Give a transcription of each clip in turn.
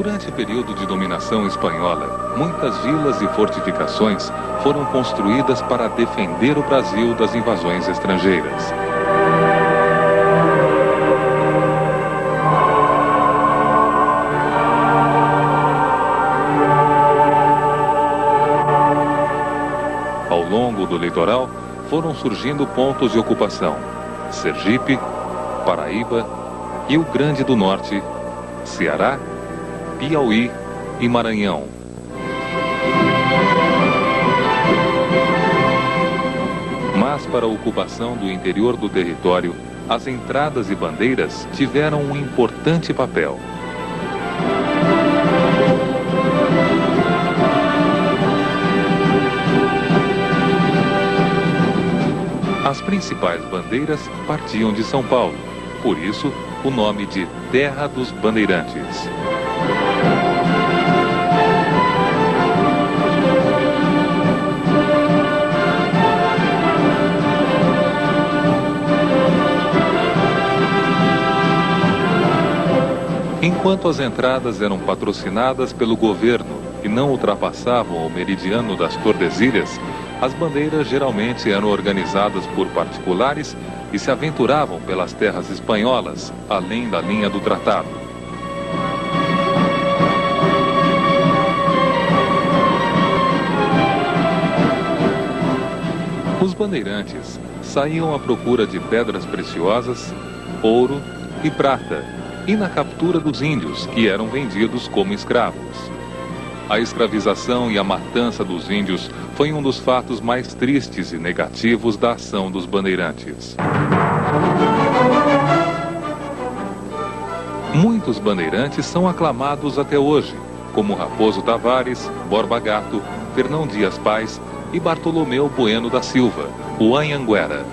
Durante o período de dominação espanhola, muitas vilas e fortificações foram construídas para defender o Brasil das invasões estrangeiras. Ao longo do litoral, foram surgindo pontos de ocupação: Sergipe, Paraíba, Rio Grande do Norte, Ceará, Piauí e Maranhão. Mas para a ocupação do interior do território, as entradas e bandeiras tiveram um importante papel. As principais bandeiras partiam de São Paulo, por isso o nome de Terra dos Bandeirantes. Enquanto as entradas eram patrocinadas pelo governo e não ultrapassavam o meridiano das Tordesilhas, as bandeiras geralmente eram organizadas por particulares e se aventuravam pelas terras espanholas, além da linha do tratado. Os bandeirantes saíam à procura de pedras preciosas, ouro e prata, e na captura dos índios, que eram vendidos como escravos. A escravização e a matança dos índios foi um dos fatos mais tristes e negativos da ação dos bandeirantes. Muitos bandeirantes são aclamados até hoje, como Raposo Tavares, Borba Gato, Fernão Dias Paz e Bartolomeu Bueno da Silva, o Anhanguera.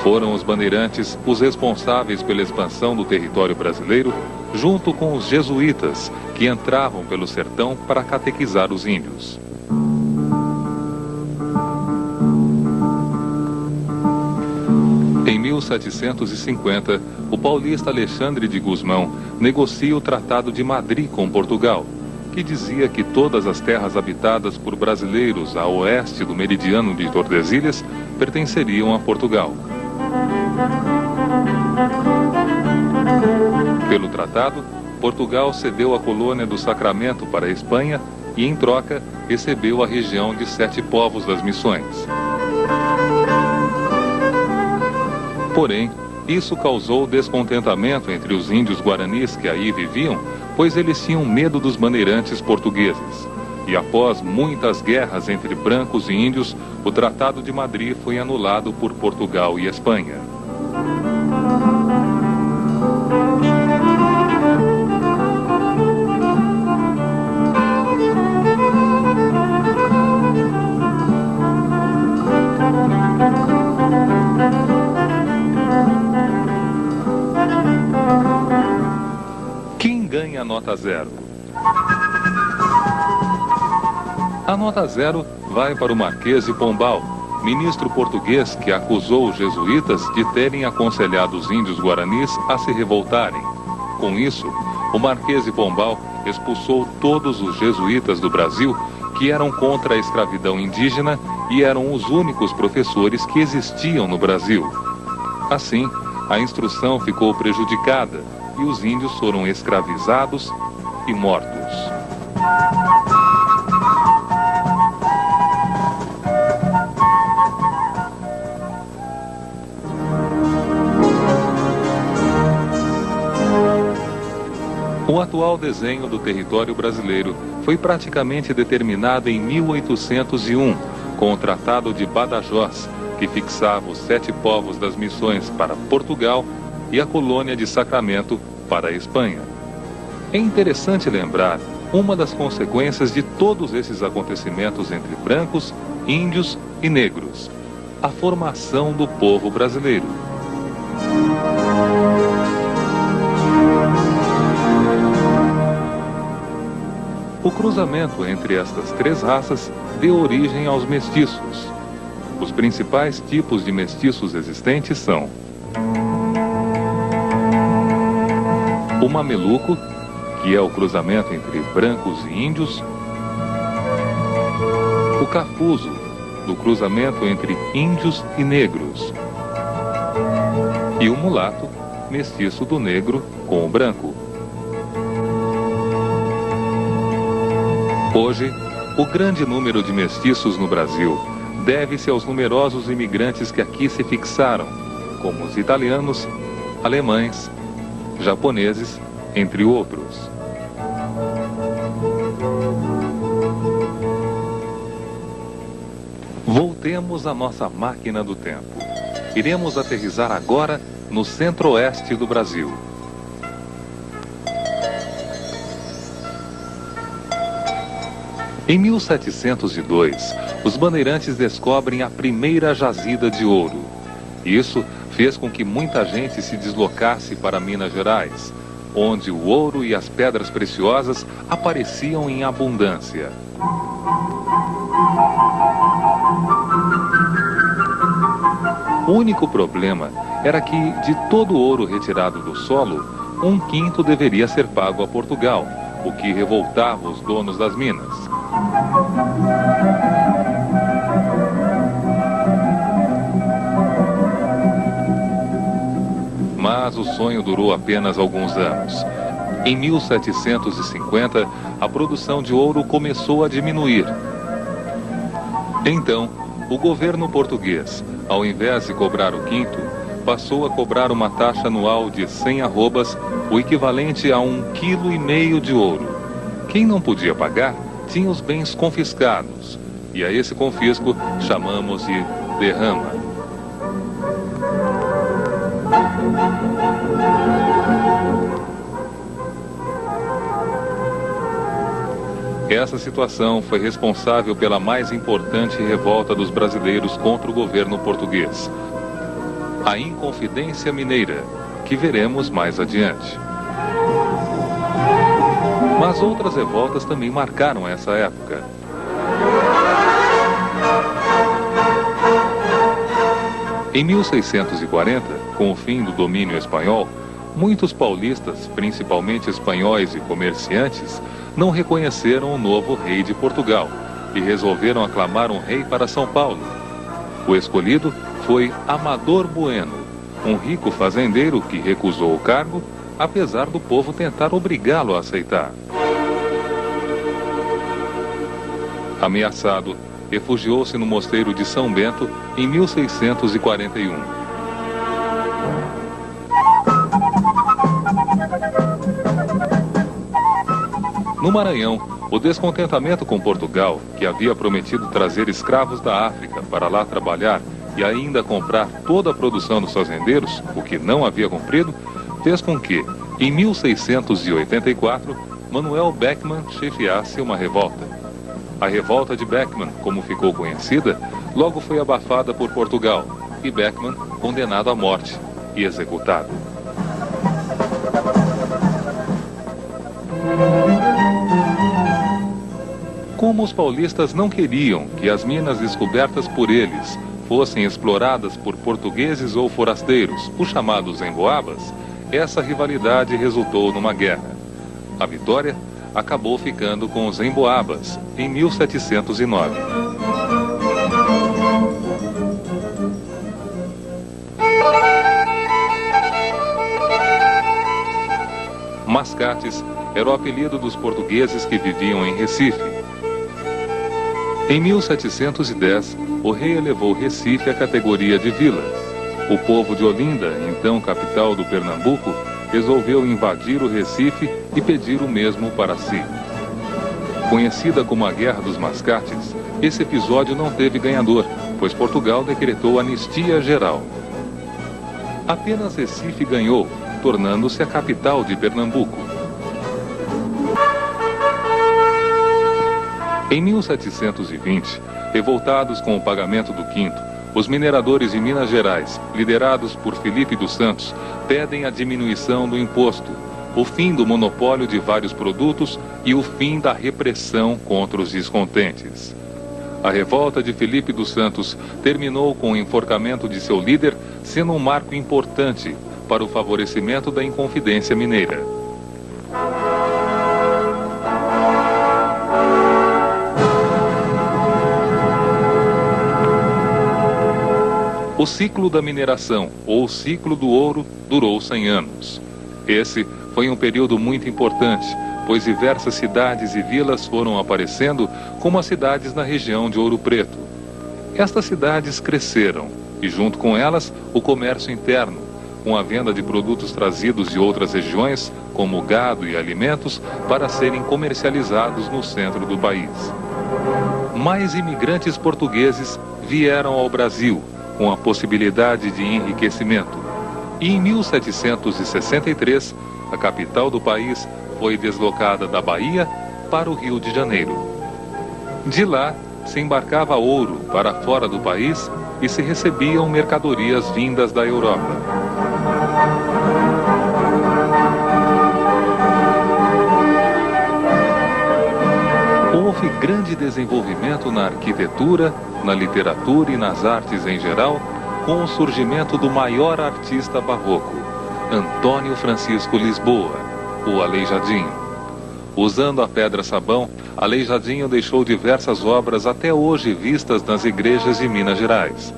Foram os bandeirantes os responsáveis pela expansão do território brasileiro, junto com os jesuítas, que entravam pelo sertão para catequizar os índios. Em 1750, o paulista Alexandre de Gusmão negocia o Tratado de Madrid com Portugal, que dizia que todas as terras habitadas por brasileiros a oeste do meridiano de Tordesilhas pertenceriam a Portugal. Pelo tratado, Portugal cedeu a colônia do Sacramento para a Espanha e, em troca, recebeu a região de 7 povos das Missões. Porém, isso causou descontentamento entre os índios guaranis que aí viviam, pois eles tinham medo dos bandeirantes portugueses. E após muitas guerras entre brancos e índios, o Tratado de Madrid foi anulado por Portugal e Espanha. Quem ganha a nota 0? A nota 0 vai para o Marquês de Pombal, ministro português que acusou os jesuítas de terem aconselhado os índios guaranis a se revoltarem. Com isso, o Marquês de Pombal expulsou todos os jesuítas do Brasil que eram contra a escravidão indígena e eram os únicos professores que existiam no Brasil. Assim, a instrução ficou prejudicada e os índios foram escravizados e mortos. O atual desenho do território brasileiro foi praticamente determinado em 1801, com o Tratado de Badajoz, que fixava os 7 povos das Missões para Portugal e a colônia de Sacramento para a Espanha. É interessante lembrar uma das consequências de todos esses acontecimentos entre brancos, índios e negros: a formação do povo brasileiro. O cruzamento entre estas 3 raças deu origem aos mestiços. Os principais tipos de mestiços existentes são o mameluco, que é o cruzamento entre brancos e índios, o cafuzo, do cruzamento entre índios e negros, e o mulato, mestiço do negro com o branco. Hoje, o grande número de mestiços no Brasil deve-se aos numerosos imigrantes que aqui se fixaram, como os italianos, alemães, japoneses, entre outros. Voltemos à nossa máquina do tempo. Iremos aterrissar agora no centro-oeste do Brasil. Em 1702, os bandeirantes descobrem a primeira jazida de ouro. Isso fez com que muita gente se deslocasse para Minas Gerais, onde o ouro e as pedras preciosas apareciam em abundância. O único problema era que, de todo o ouro retirado do solo, 1/5 deveria ser pago a Portugal, o que revoltava os donos das minas. Mas o sonho durou apenas alguns anos. Em 1750, a produção de ouro começou a diminuir. Então, o governo português, ao invés de cobrar o 1/5, passou a cobrar uma taxa anual de 100 arrobas, o equivalente a 1,5 kg de ouro. Quem não podia pagar tinha os bens confiscados, e a esse confisco chamamos de derrama. Essa situação foi responsável pela mais importante revolta dos brasileiros contra o governo português, a Inconfidência Mineira, que veremos mais adiante. Mas outras revoltas também marcaram essa época. Em 1640, com o fim do domínio espanhol, muitos paulistas, principalmente espanhóis e comerciantes, não reconheceram o novo rei de Portugal e resolveram aclamar um rei para São Paulo. O escolhido foi Amador Bueno, um rico fazendeiro que recusou o cargo, apesar do povo tentar obrigá-lo a aceitar. Ameaçado, refugiou-se no mosteiro de São Bento em 1641. No Maranhão, o descontentamento com Portugal, que havia prometido trazer escravos da África para lá trabalhar e ainda comprar toda a produção dos fazendeiros, o que não havia cumprido, fez com que, em 1684, Manuel Beckmann chefiasse uma revolta. A revolta de Beckmann, como ficou conhecida, logo foi abafada por Portugal e Beckmann condenado à morte e executado. Como os paulistas não queriam que as minas descobertas por eles fossem exploradas por portugueses ou forasteiros, os chamados emboabas, essa rivalidade resultou numa guerra. A vitória acabou ficando com os emboabas, em 1709. Mascates era o apelido dos portugueses que viviam em Recife. Em 1710, o rei elevou Recife à categoria de vila. O povo de Olinda, então capital do Pernambuco, resolveu invadir o Recife e pedir o mesmo para si. Conhecida como a Guerra dos Mascates, esse episódio não teve ganhador, pois Portugal decretou anistia geral. Apenas Recife ganhou, tornando-se a capital de Pernambuco. Em 1720, revoltados com o pagamento do 5º, os mineradores de Minas Gerais, liderados por Felipe dos Santos, pedem a diminuição do imposto, o fim do monopólio de vários produtos e o fim da repressão contra os descontentes. A revolta de Felipe dos Santos terminou com o enforcamento de seu líder, sendo um marco importante para o favorecimento da Inconfidência Mineira. O ciclo da mineração, ou ciclo do ouro, durou 100 anos. Esse foi um período muito importante, pois diversas cidades e vilas foram aparecendo como as cidades na região de Ouro Preto. Estas cidades cresceram e, junto com elas, o comércio interno, com a venda de produtos trazidos de outras regiões, como gado e alimentos, para serem comercializados no centro do país. Mais imigrantes portugueses vieram ao Brasil, com a possibilidade de enriquecimento. E em 1763, a capital do país foi deslocada da Bahia para o Rio de Janeiro. De lá, se embarcava ouro para fora do país e se recebiam mercadorias vindas da Europa. Houve grande desenvolvimento na arquitetura, na literatura e nas artes em geral, com o surgimento do maior artista barroco, Antônio Francisco Lisboa, o Aleijadinho. Usando a pedra-sabão, Aleijadinho deixou diversas obras até hoje vistas nas igrejas de Minas Gerais.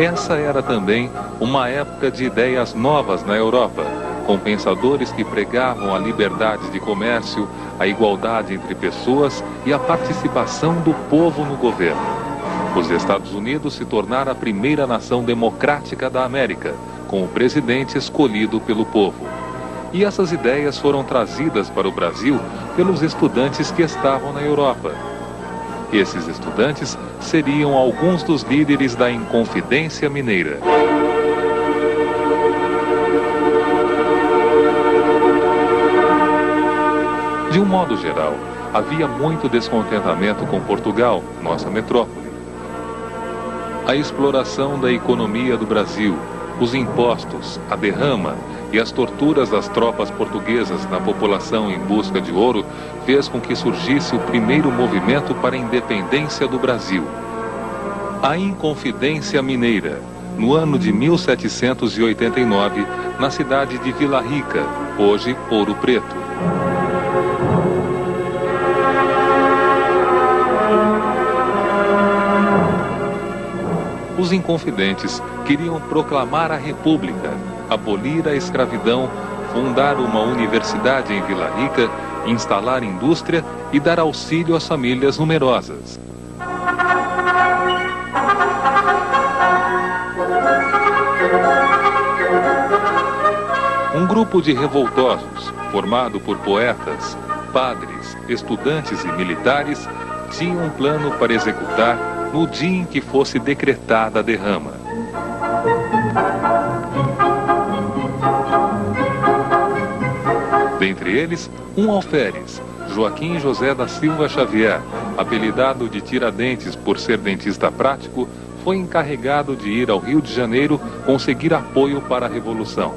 Essa era também uma época de ideias novas na Europa, com pensadores que pregavam a liberdade de comércio, a igualdade entre pessoas e a participação do povo no governo. Os Estados Unidos se tornaram a primeira nação democrática da América, com o presidente escolhido pelo povo. E essas ideias foram trazidas para o Brasil pelos estudantes que estavam na Europa. Esses estudantes seriam alguns dos líderes da Inconfidência Mineira. De um modo geral, havia muito descontentamento com Portugal, nossa metrópole. A exploração da economia do Brasil, os impostos, a derrama e as torturas das tropas portuguesas na população em busca de ouro fez com que surgisse o primeiro movimento para a independência do Brasil. A Inconfidência Mineira, no ano de 1789, na cidade de Vila Rica, hoje Ouro Preto. Os inconfidentes queriam proclamar a República, abolir a escravidão, fundar uma universidade em Vila Rica, instalar indústria e dar auxílio às famílias numerosas. Um grupo de revoltosos, formado por poetas, padres, estudantes e militares, tinha um plano para executar no dia em que fosse decretada a derrama. Dentre eles, um alferes, Joaquim José da Silva Xavier, apelidado de Tiradentes por ser dentista prático, foi encarregado de ir ao Rio de Janeiro conseguir apoio para a Revolução.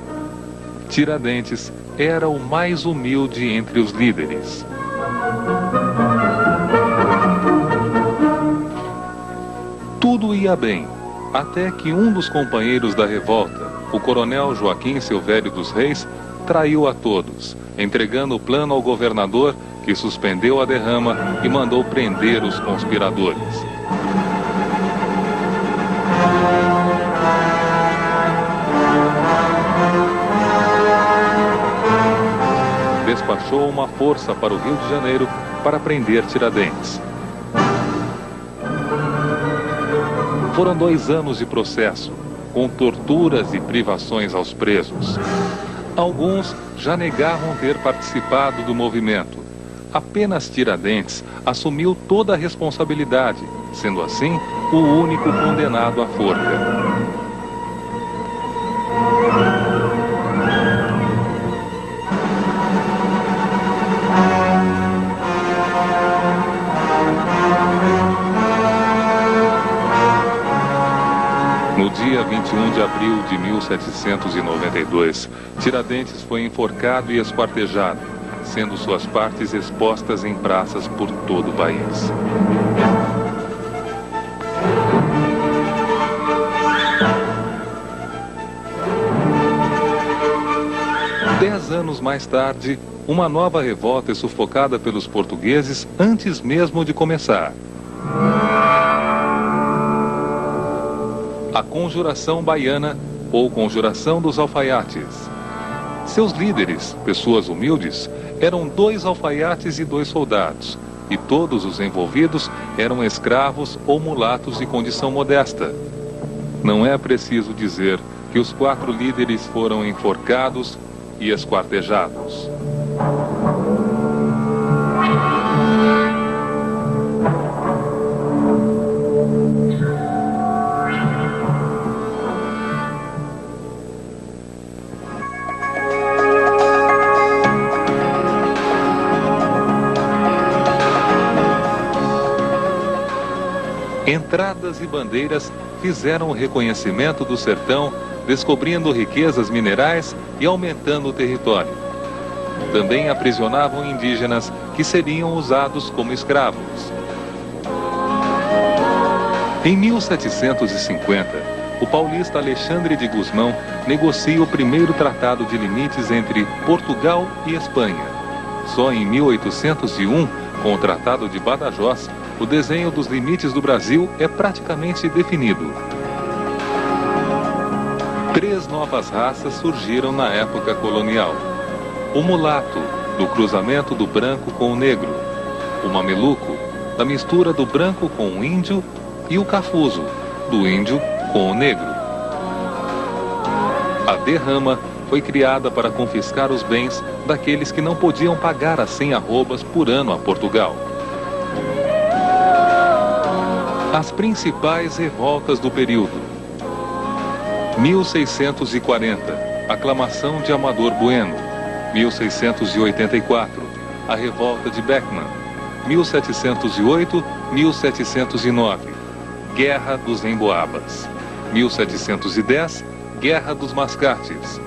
Tiradentes era o mais humilde entre os líderes. Tudo ia bem, até que um dos companheiros da revolta, o coronel Joaquim Silvério dos Reis, traiu a todos, entregando o plano ao governador, que suspendeu a derrama e mandou prender os conspiradores. Despachou uma força para o Rio de Janeiro para prender Tiradentes. Foram 2 anos de processo, com torturas e privações aos presos. Alguns já negavam ter participado do movimento. Apenas Tiradentes assumiu toda a responsabilidade, sendo assim o único condenado à forca. No dia 21 de abril de 1792, Tiradentes foi enforcado e esquartejado, sendo suas partes expostas em praças por todo o país. Dez anos mais tarde, uma nova revolta é sufocada pelos portugueses antes mesmo de começar. A Conjuração Baiana, ou Conjuração dos Alfaiates. Seus líderes, pessoas humildes, eram 2 alfaiates e 2 soldados, e todos os envolvidos eram escravos ou mulatos de condição modesta. Não é preciso dizer que os 4 líderes foram enforcados e esquartejados. Entradas e bandeiras fizeram o reconhecimento do sertão, descobrindo riquezas minerais e aumentando o território. Também aprisionavam indígenas que seriam usados como escravos. Em 1750, o paulista Alexandre de Gusmão negocia o primeiro tratado de limites entre Portugal e Espanha. Só em 1801, com o Tratado de Badajoz, o desenho dos limites do Brasil é praticamente definido. 3 novas raças surgiram na época colonial. O mulato, do cruzamento do branco com o negro. O mameluco, da mistura do branco com o índio. E o cafuso, do índio com o negro. A derrama foi criada para confiscar os bens daqueles que não podiam pagar as 100 arrobas por ano a Portugal. As principais revoltas do período. 1640, Aclamação de Amador Bueno. 1684, a Revolta de Beckman. 1708, 1709, Guerra dos Emboabas. 1710, Guerra dos Mascates.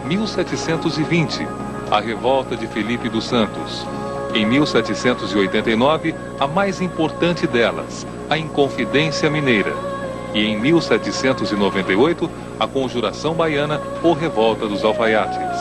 1720, a Revolta de Felipe dos Santos. Em 1789, a mais importante delas, a Inconfidência Mineira. E em 1798, a Conjuração Baiana ou Revolta dos Alfaiates.